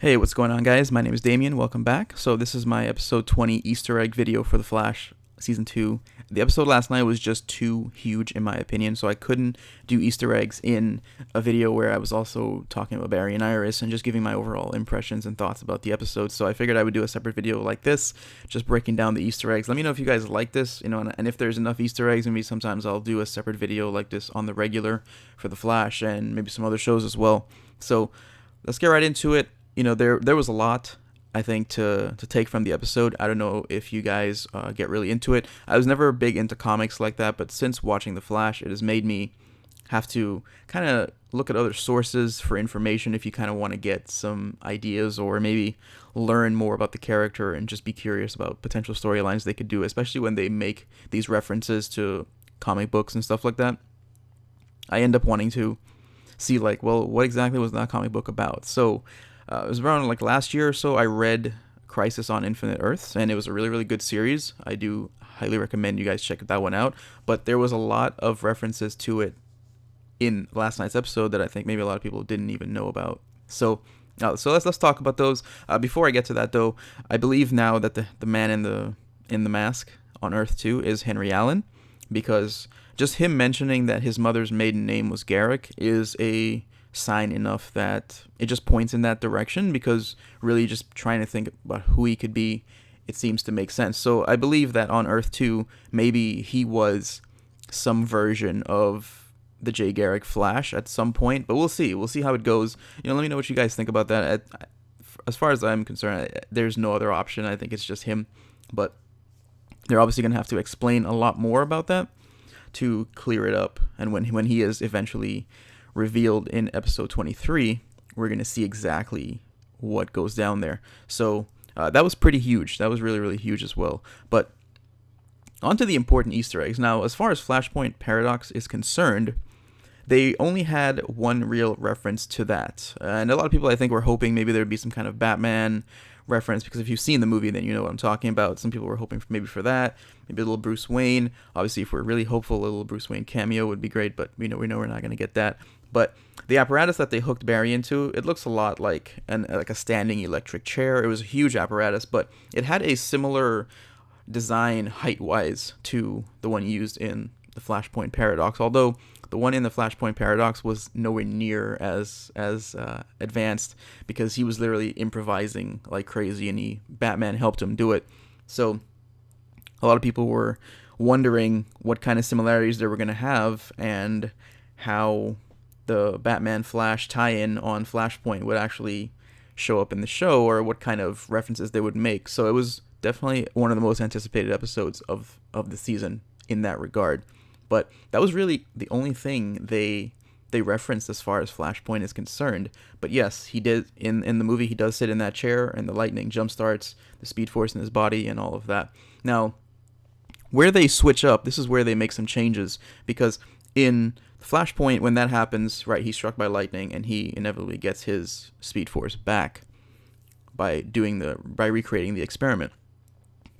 Hey, what's going on, guys? My name is Damien. Welcome back. So this is my episode 20 Easter egg video for The Flash season 2. The episode last night was just too huge in my opinion, so I couldn't do Easter eggs in a video where I was also talking about Barry and Iris and just giving my overall impressions and thoughts about the episode. So I figured I would do a separate video like this, just breaking down the Easter eggs. Let me know if you guys like this, and if there's enough Easter eggs, maybe sometimes I'll do a separate video like this on the regular for The Flash and maybe some other shows as well. So let's get right into it. There was a lot, I think, to take from the episode. I don't know if you guys get really into it. I was never big into comics like that, but since watching The Flash, it has made me have to kind of look at other sources for information if you kind of want to get some ideas or maybe learn more about the character and just be curious about potential storylines they could do, especially when they make these references to comic books and stuff like that. I end up wanting to see, like, well, what exactly was that comic book about? So it was around like last year or so. I read Crisis on Infinite Earths, and it was a really, really good series. I do highly recommend you guys check that one out. But there was a lot of references to it in last night's episode that I think maybe a lot of people didn't even know about. So let's talk about those. Before I get to that, though, I believe now that the man in the mask on Earth 2 is Henry Allen, because just him mentioning that his mother's maiden name was Garrick is a sign enough that it just points in that direction, because really just trying to think about who he could be, it seems to make sense. So I believe that on Earth 2, maybe he was some version of the Jay Garrick Flash at some point, but we'll see how it goes. Let me know what you guys think about that. As far as I'm concerned, there's no other option. I think it's just him, but they're obviously going to have to explain a lot more about that to clear it up, and when he is eventually revealed in episode 23, we're going to see exactly what goes down there. So that was pretty huge. That was really, really huge as well. But on to the important Easter eggs. Now, as far as Flashpoint Paradox is concerned, they only had one real reference to that. And a lot of people, I think, were hoping maybe there would be some kind of Batman reference, because if you've seen the movie, then you know what I'm talking about. Some people were hoping for that, maybe a little Bruce Wayne. Obviously, if we're really hopeful, a little Bruce Wayne cameo would be great, but we know we're not going to get that. But the apparatus that they hooked Barry into, it looks a lot like a standing electric chair. It was a huge apparatus, but it had a similar design height-wise to the one used in the Flashpoint Paradox, although the one in the Flashpoint Paradox was nowhere near as advanced, because he was literally improvising like crazy, and Batman helped him do it. So a lot of people were wondering what kind of similarities they were going to have, and how the Batman Flash tie-in on Flashpoint would actually show up in the show, or what kind of references they would make. So it was definitely one of the most anticipated episodes of the season in that regard. But that was really the only thing they referenced as far as Flashpoint is concerned. But yes, he did in the movie, he does sit in that chair, and the lightning jumpstarts the Speed Force in his body and all of that. Now, where they switch up, this is where they make some changes, because in Flashpoint, when that happens, right, he's struck by lightning, and he inevitably gets his Speed Force back by recreating the experiment.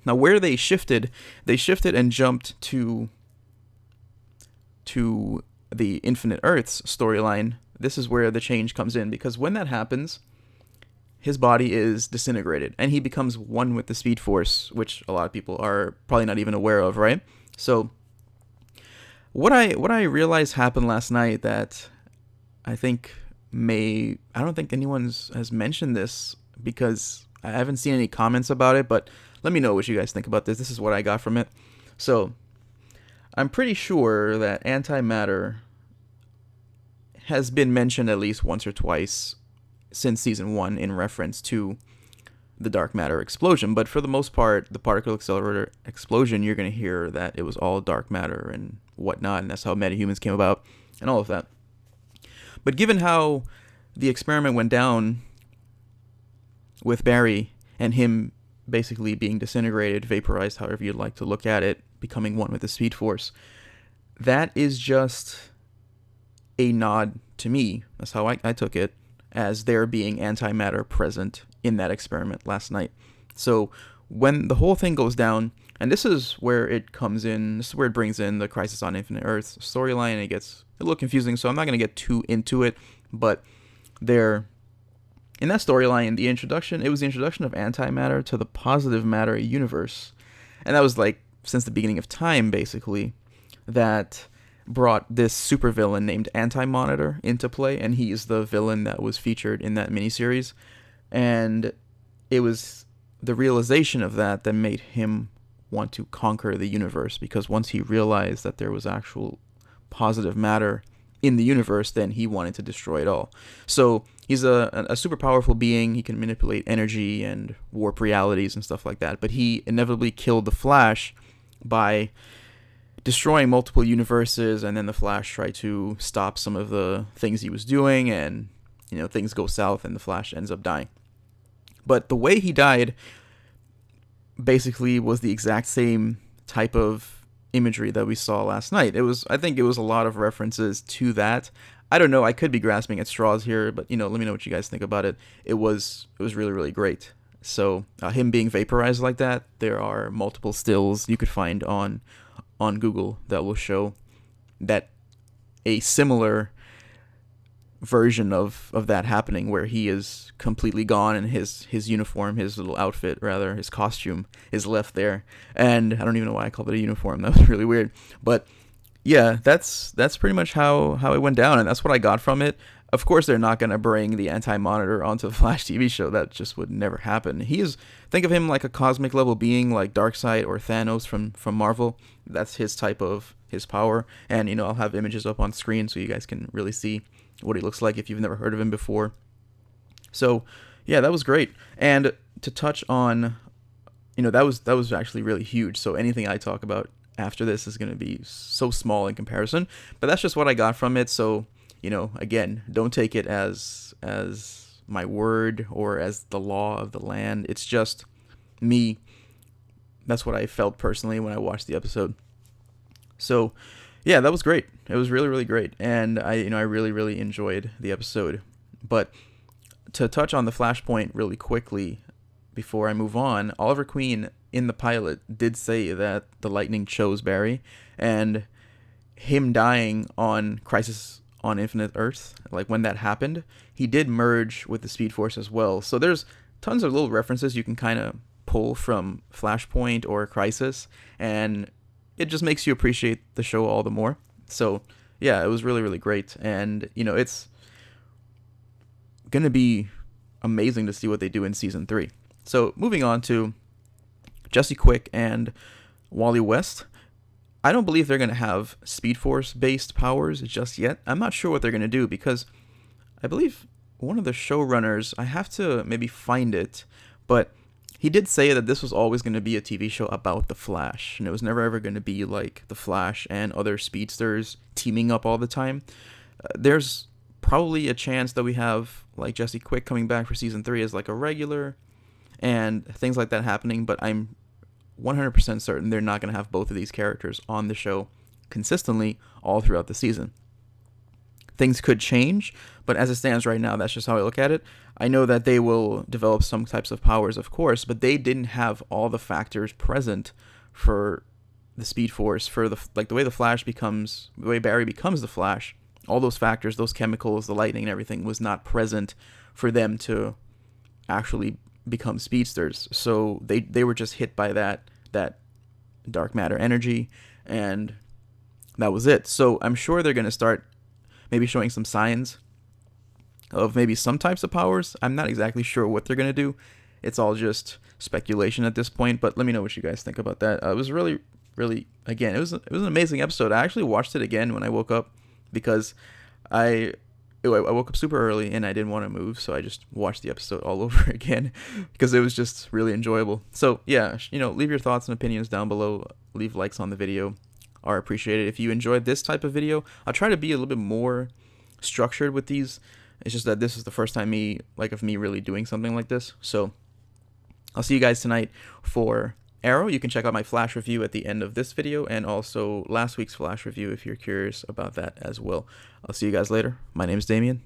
Now, where they shifted and jumped to the Infinite Earths storyline. This is where the change comes in, because when that happens, his body is disintegrated, and he becomes one with the Speed Force, which a lot of people are probably not even aware of, right? So what I realized happened last night that I don't think anyone has mentioned this, because I haven't seen any comments about it, but let me know what you guys think about this. This is what I got from it. So I'm pretty sure that antimatter has been mentioned at least once or twice since season 1 in reference to the dark matter explosion, but for the most part, the particle accelerator explosion, you're going to hear that it was all dark matter and whatnot, and that's how metahumans came about and all of that. But given how the experiment went down with Barry and him basically being disintegrated, vaporized, however you'd like to look at it, becoming one with the Speed Force, that is just a nod to me. That's how I took it, as there being antimatter present in that experiment last night. So when the whole thing goes down, and this is where it comes in, this is where it brings in the Crisis on Infinite Earths storyline, and it gets a little confusing, so I'm not going to get too into it, but they're in that storyline, it was the introduction of antimatter to the positive matter universe. And that was like since the beginning of time, basically, that brought this supervillain named Anti-Monitor into play, and he's the villain that was featured in that miniseries. And it was the realization of that that made him want to conquer the universe, because once he realized that there was actual positive matter in the universe, then he wanted to destroy it all. So he's a super powerful being. He can manipulate energy and warp realities and stuff like that. But he inevitably killed the Flash by destroying multiple universes, and then the Flash tried to stop some of the things he was doing, and things go south and the Flash ends up dying. But the way he died basically was the exact same type of imagery that we saw last night. I think it was a lot of references to that. I don't know, I could be grasping at straws here, but let me know what you guys think about it. It was really, really great. So him being vaporized like that, there are multiple stills you could find on Google that will show that a similar version of that happening, where he is completely gone and his uniform, his little outfit rather, his costume is left there. And I don't even know why I called it a uniform. That was really weird. But yeah, that's pretty much how it went down, and that's what I got from it. Of course, they're not going to bring the Anti-Monitor onto the Flash TV show. That just would never happen. Think of him like a cosmic level being, like Darkseid or Thanos from Marvel. That's his type of his power. And, I'll have images up on screen so you guys can really see what he looks like if you've never heard of him before. So, yeah, that was great. And to touch on, that was actually really huge. So anything I talk about after this is going to be so small in comparison. But that's just what I got from it. So, again, don't take it as my word or as the law of the land. It's just me. That's what I felt personally when I watched the episode. So, yeah, that was great. It was really, really great. And I really, really enjoyed the episode. But to touch on the Flashpoint really quickly before I move on, Oliver Queen in the pilot did say that the Lightning chose Barry, and him dying on Crisis on Infinite Earth, like when that happened, he did merge with the Speed Force as well. So there's tons of little references you can kind of pull from Flashpoint or Crisis, and it just makes you appreciate the show all the more. So yeah, it was really, really great. And it's gonna be amazing to see what they do in season 3. So moving on to Jesse Quick and Wally West. I don't believe they're going to have Speed Force based powers just yet. I'm not sure what they're going to do, because I believe one of the showrunners, I have to maybe find it, but he did say that this was always going to be a TV show about the Flash, and it was never ever going to be like the Flash and other speedsters teaming up all the time. There's probably a chance that we have like Jesse Quick coming back for season 3 as like a regular and things like that happening, but I'm 100% certain they're not going to have both of these characters on the show consistently all throughout the season. Things could change, but as it stands right now, that's just how I look at it. I know that they will develop some types of powers, of course, but they didn't have all the factors present for the Speed Force, for the way the way Barry becomes the Flash. All those factors, those chemicals, the lightning and everything was not present for them to actually become speedsters. So they were just hit by that dark matter energy, and that was it. So I'm sure they're going to start maybe showing some signs of maybe some types of powers. I'm not exactly sure what they're going to do. It's all just speculation at this point, but let me know what you guys think about that. It was really, really, again, it was an amazing episode. I actually watched it again when I woke up, because I woke up super early and I didn't want to move, so I just watched the episode all over again because it was just really enjoyable. So yeah, leave your thoughts and opinions down below. Leave likes on the video are appreciated. If you enjoyed this type of video, I'll try to be a little bit more structured with these. It's just that this is the first time of me really doing something like this. So I'll see you guys tonight for Arrow. You can check out my Flash review at the end of this video, and also last week's Flash review if you're curious about that as well. I'll see you guys later. My name is Damien.